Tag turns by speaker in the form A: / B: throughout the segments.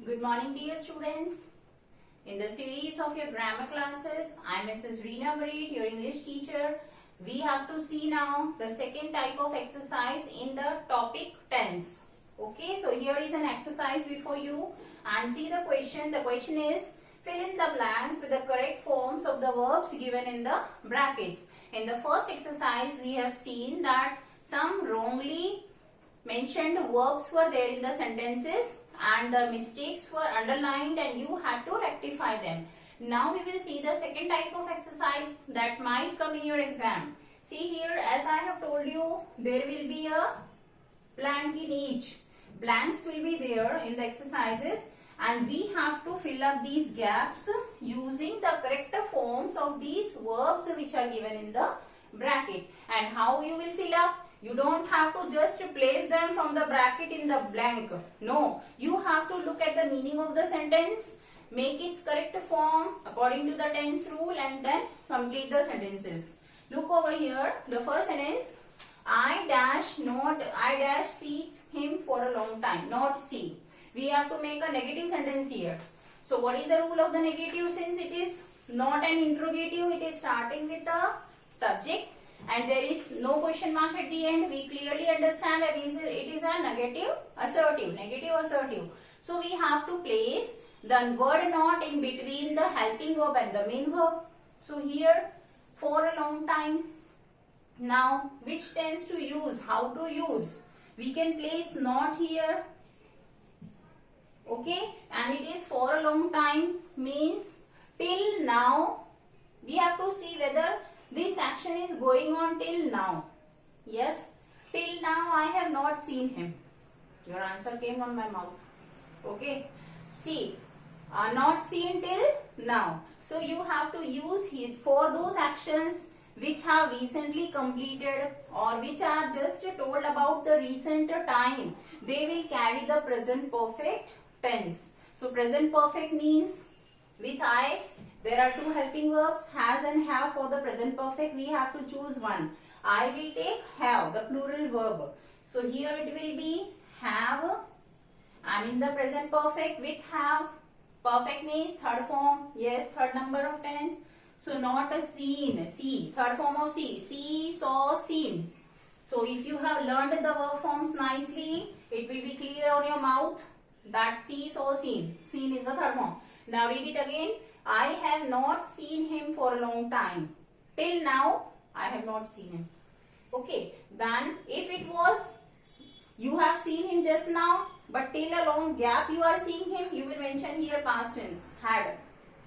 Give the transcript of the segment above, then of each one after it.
A: Good morning, dear students. In the series of your grammar classes, I am Mrs. Reena Mareed, your English teacher. We have to see now the second type of exercise in the topic tense. Okay, so here is an exercise before you and see the question. The question is, fill in the blanks with the correct forms of the verbs given in the brackets. In the first exercise, we have seen that some wrongly mentioned verbs were there in the sentences and the mistakes were underlined and you had to rectify them. Now we will see the second type of exercise that might come in your exam. See here, as I have told you, there will be a blank in each. Blanks will be there in the exercises and we have to fill up these gaps using the correct forms of these verbs which are given in the bracket. And how you will fill up? You don't have to just place them from the bracket in the blank. No, you have to look at the meaning of the sentence, make its correct form according to the tense rule and then complete the sentences. Look over here, the first sentence, I dash see him for a long time, not see. We have to make a negative sentence here. So what is the rule of the negative? Since it is not an interrogative, it is starting with a subject and there is no question mark at the end. We clearly understand that it is a negative assertive. So we have to place the word not in between the helping verb and the main verb. So here, for a long time. Now, which tense to use? How to use? We can place not here. Okay, and it is for a long time means till now. We have to see whether this action is going on till now. Yes, till now I have not seen him. Your answer came on my mouth. Okay, see, not seen till now. So you have to use it for those actions which have recently completed or which are just told about the recent time. They will carry the present perfect tense. So present perfect means with I, there are two helping verbs, has and have. For the present perfect, we have to choose one. I will take have, the plural verb. So here it will be have, and in the present perfect with have, perfect means third form, yes, third number of tense. So not a seen, see, third form of see, saw, seen. So if you have learned the verb forms nicely, it will be clear on your mouth that see, saw, seen. Seen is the third form. Now read it again. I have not seen him for a long time. Till now, I have not seen him. Okay. Then, if it was, you have seen him just now, but till a long gap you are seeing him, you will mention here past tense, had.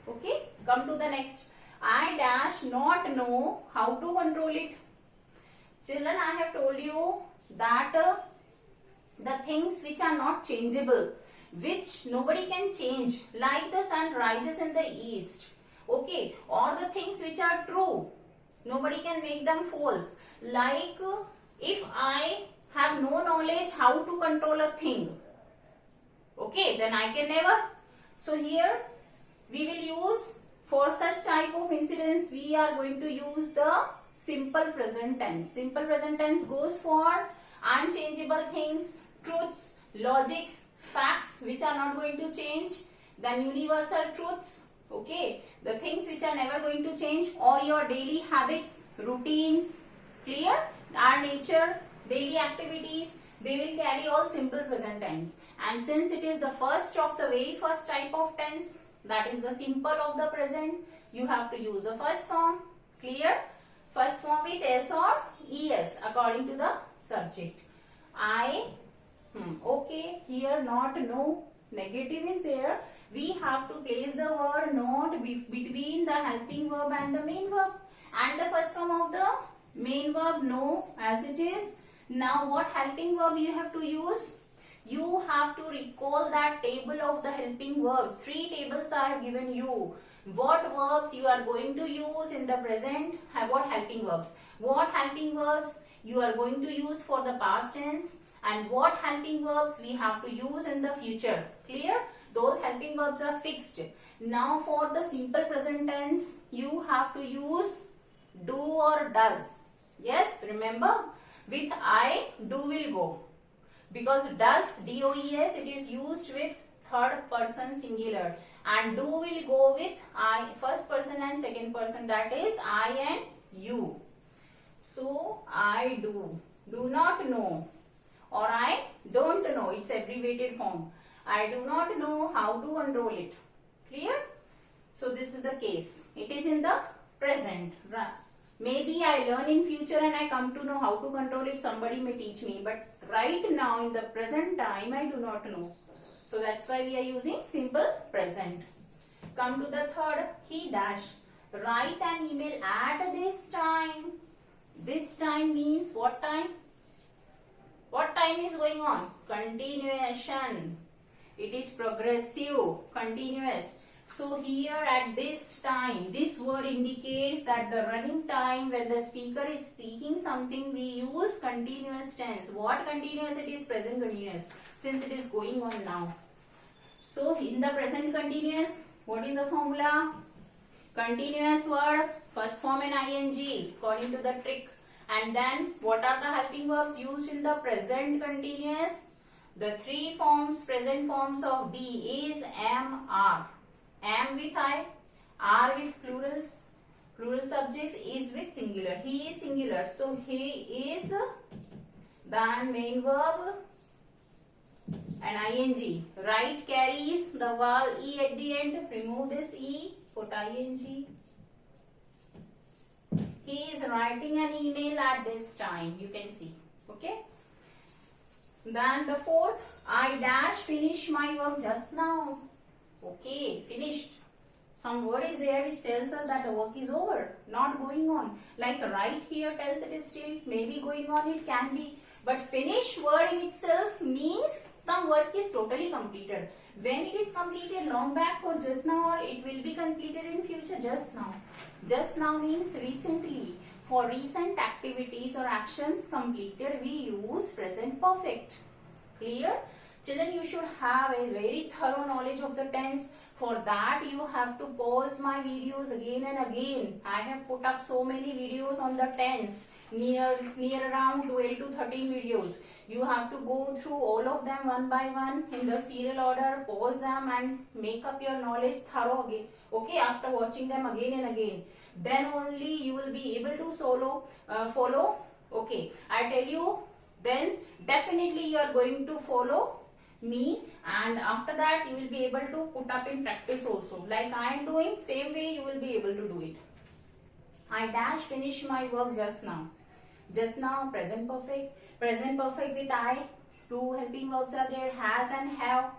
A: Okay. Come to the next. I dash not know how to control it. Children, I have told you that the things which are not changeable, which nobody can change, like the sun rises in the east, okay, or the things which are true, nobody can make them false. Like if I have no knowledge how to control a thing, okay, then I can never. So here we will use, for such type of incidents, we are going to use the simple present tense. Simple present tense goes for unchangeable things, truths, logics, facts which are not going to change, then universal truths, okay, the things which are never going to change, or your daily habits, routines, clear, our nature, daily activities, they will carry all simple present tense. And since it is the first of the very first type of tense, that is the simple of the present, you have to use the first form, clear, first form with s or es according to the subject. Okay, here not no, negative is there. We have to place the word not between the helping verb and the main verb. And the first form of the main verb no as it is. Now what helping verb you have to use? You have to recall that table of the helping verbs. 3 tables I have given you. What verbs you are going to use in the present, what helping verbs. What helping verbs you are going to use for the past tense. And what helping verbs we have to use in the future. Clear? Those helping verbs are fixed. Now for the simple present tense, you have to use do or does. Yes, remember, with I, do will go. Because does, D-O-E-S, it is used with third person singular, and do will go with I, first person and second person, that is I and you. So I do not know, or I don't know, it's abbreviated form. I do not know how to unroll it. Clear? So this is the case. It is in the present. Maybe I learn in future and I come to know how to control it, somebody may teach me, but right now in the present time I do not know. So that's why we are using simple present. Come to the third, he dash. Write an email at this time. This time means what time? What time is going on? Continuation. It is progressive, continuous. So here at this time, this word indicates that the running time when the speaker is speaking something, we use continuous tense. What continuous? It is present continuous, since it is going on now. So in the present continuous, what is the formula? Continuous word, first form in ing, according to the trick. And then what are the helping verbs used in the present continuous? The three forms, present forms of be is am, are. Am with I, are with plurals, plural subjects, is with singular. He is singular, so he is, then main verb and ing. Write carries the vowel e at the end. Remove this e, put ing. He is writing an email at this time. You can see. Okay. Then the fourth, I dash finish my work just now. Okay, finished. Some word is there which tells us that the work is over, not going on. Like right here tells it is still, maybe going on, it can be. But finish word in itself means some work is totally completed. When it is completed long back or just now, or it will be completed in future, just now. Just now means recently. For recent activities or actions completed, we use present perfect. Clear? Children, you should have a very thorough knowledge of the tense. For that, you have to pause my videos again and again. I have put up so many videos on the tense, near around 12 to 13 videos. You have to go through all of them one by one in the serial order, pause them and make up your knowledge thorough again. Okay, after watching them again and again. Then only you will be able to follow. Okay, I tell you, then definitely you are going to follow me, and after that you will be able to put up in practice also. Like I am doing, same way you will be able to do it. I dash finish my work just now. Just now, present perfect. Present perfect with I. Two helping verbs are there, has and have.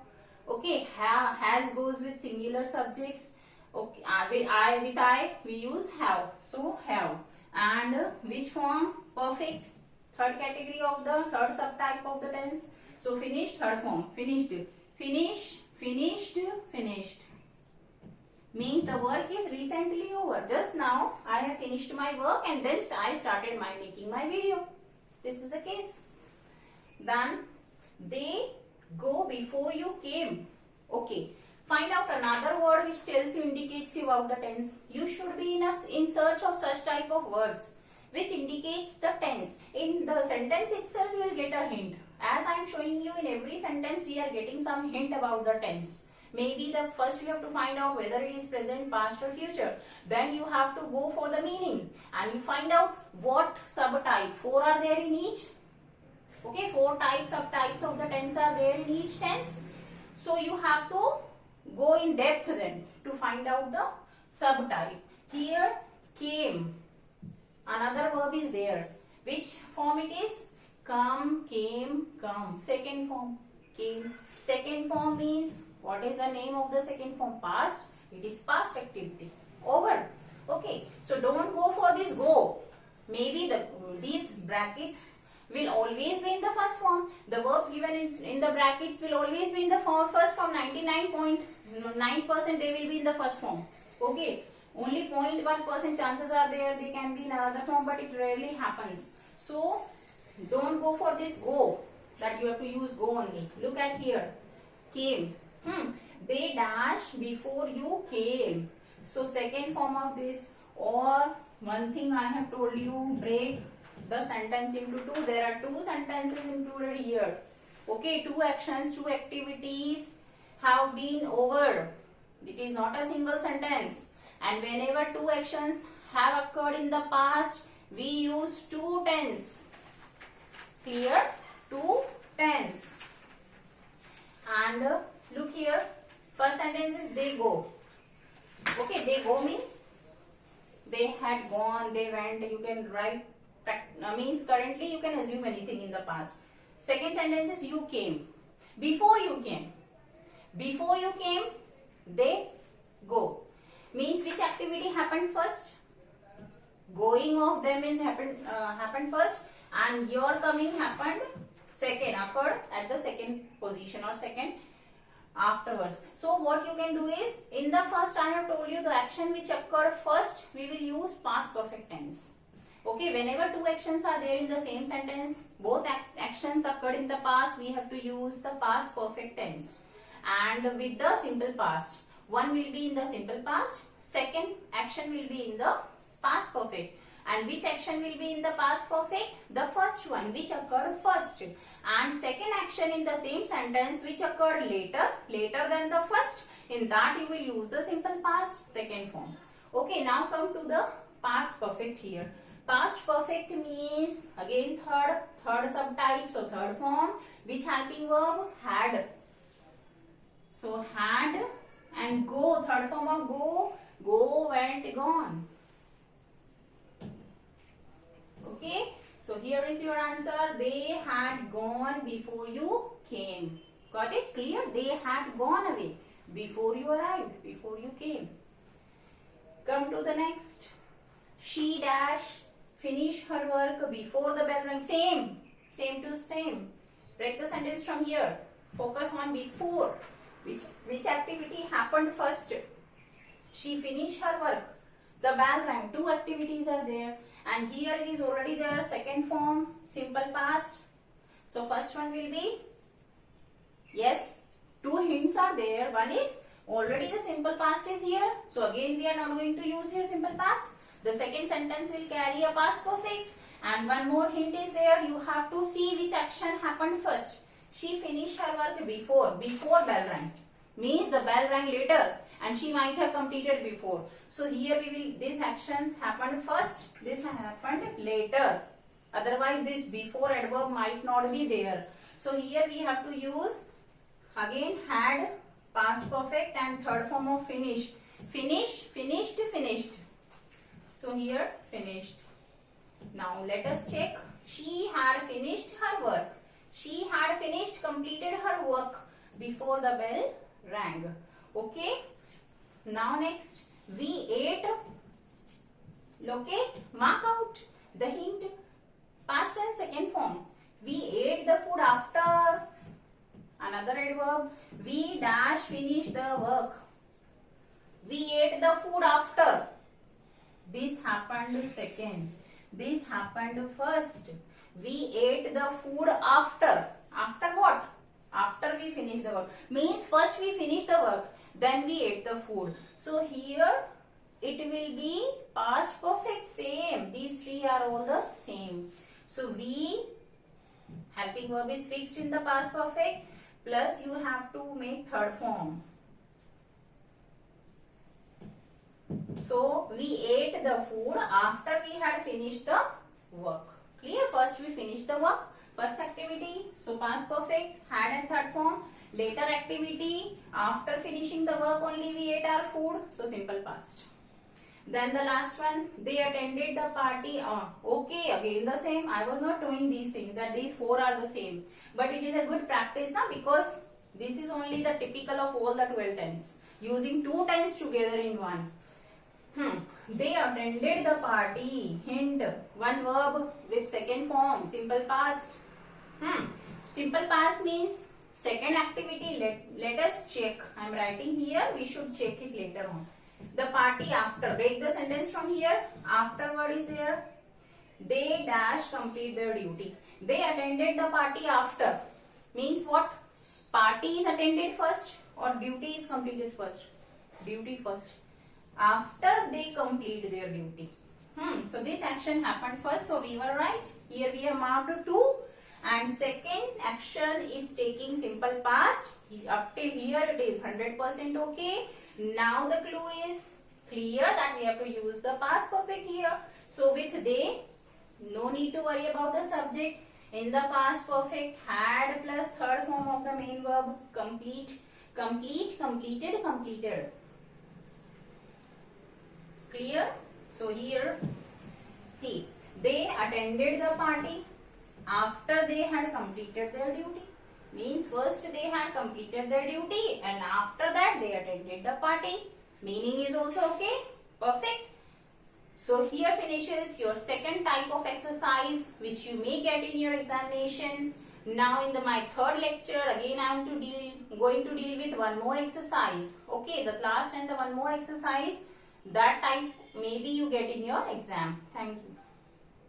A: Okay, has goes with singular subjects. Okay, with I we use have. So have. And which form? Perfect. Third category of the third subtype of the tense. So finished, third form. Finished. Finish, finished, finished. Means the work is recently over. Just now I have finished my work and then I started making my video. This is the case. Then they go before you came. Okay. Find out another word which tells you, indicates you about the tense. You should be in search of such type of words which indicates the tense. In the sentence itself you will get a hint. As I am showing you, in every sentence we are getting some hint about the tense. Maybe the first you have to find out whether it is present, past or future. Then you have to go for the meaning and you find out what subtype. 4 are there in each. Okay, 4 subtypes of the tense are there in each tense. So you have to go in depth then to find out the subtype. Here, came. Another verb is there. Which form it is? Come, came, come. Second form, came. Second form means, what is the name of the second form? Past. It is past activity. Over. Okay. So don't go for this go. Maybe these brackets will always be in the first form. The verbs given in the brackets will always be in the first form. 99.9% they will be in the first form. Okay. Only 0.1% chances are there they can be in another form, but it rarely happens. So don't go for this go, that you have to use go only. Look at here. Came. They dash before you came. So second form of this, or one thing I have told you, break the sentence into two. There are 2 sentences included here. Okay, 2 actions, 2 activities. have been over. It is not a single sentence. And whenever two actions have occurred in the past, we use two tense. Clear? Two tense. And look here. First sentence is they go. Okay, they go means they had gone, they went. You can write, means currently you can assume anything in the past. Second sentence is you came. Before you came. Before you came, they go. Means which activity happened first? Going of them is happened first, and your coming happened second, occurred at the second position or second afterwards. So what you can do is, in the first I have told you the action which occurred first, we will use past perfect tense. Okay, whenever two actions are there in the same sentence, both actions occurred in the past, we have to use the past perfect tense. And with the simple past, one will be in the simple past, second action will be in the past perfect. And which action will be in the past perfect? The first one, which occurred first. And second action in the same sentence which occurred later than the first, in that you will use the simple past second form. Okay, now come to the past perfect here. Past perfect means again third subtype, so third form. Which helping verb? Had. So had and go, third form of go, went, gone. Okay, so here is your answer. They had gone before you came. Got it? Clear? They had gone away before you arrived, before you came. Come to the next. She dash finished her work before the bell rang. Same to same. Break the sentence from here. Focus on before. Which activity happened first? She finished her work. The bell rang. Two activities are there. And here it is already there. Second form, simple past. So first one will be, yes, two hints are there. One is already the simple past is here. So again we are not going to use here simple past. The second sentence will carry a past perfect. And one more hint is there. You have to see which action happened first. She finished her work before bell rang. Means the bell rang later and she might have completed before. So here this action happened first, this happened later. Otherwise this before adverb might not be there. So here we have to use again had, past perfect, and third form of finish. Finished. So here finished. Now let us check. She had finished her work. She had completed her work before the bell rang. Okay. Now next, we ate. Locate, mark out the hint. Past and second form. We ate the food after. Another adverb. We dash finished the work. We ate the food after. This happened second. This happened first. We ate the food after. After what? After we finish the work. Means first we finish the work, then we ate the food. So here it will be past perfect, same. These three are all the same. So we, helping verb is fixed in the past perfect, plus you have to make third form. So we ate the food after we had finished the work. Clear? First we finished the work. First activity, so past perfect, had and third form. Later activity, after finishing the work only we ate our food, so simple past. Then the last one, they attended the party. Okay, again the same. I was not doing these things, that these four are the same. But it is a good practice now, because this is only the typical of all the 12 tense. Using two tense together in one. They attended the party. Hint, one verb with second form, simple past. Simple past means second activity. Let us check. I am writing here. We should check it later on. The party after. Break the sentence from here. Afterward is there. They dash complete their duty. They attended the party after. Means what? Party is attended first or duty is completed first? Duty first. After they complete their duty. So this action happened first. So we were right. Here we have marked 2. And second action is taking simple past up till till here it is 100% okay. Now the clue is clear that we have to use the past perfect here. So with they, no need to worry about the subject. In the past perfect, had plus third form of the main verb, complete, complete, completed, completed. Clear? So here, see, they attended the party after they had completed their duty. Means first they had completed their duty and after that they attended the party. Meaning is also okay. Perfect. So here finishes your second type of exercise which you may get in your examination. Now in my third lecture again I am going to deal with one more exercise. Okay, the last and the one more exercise, that type maybe you get in your exam. Thank you.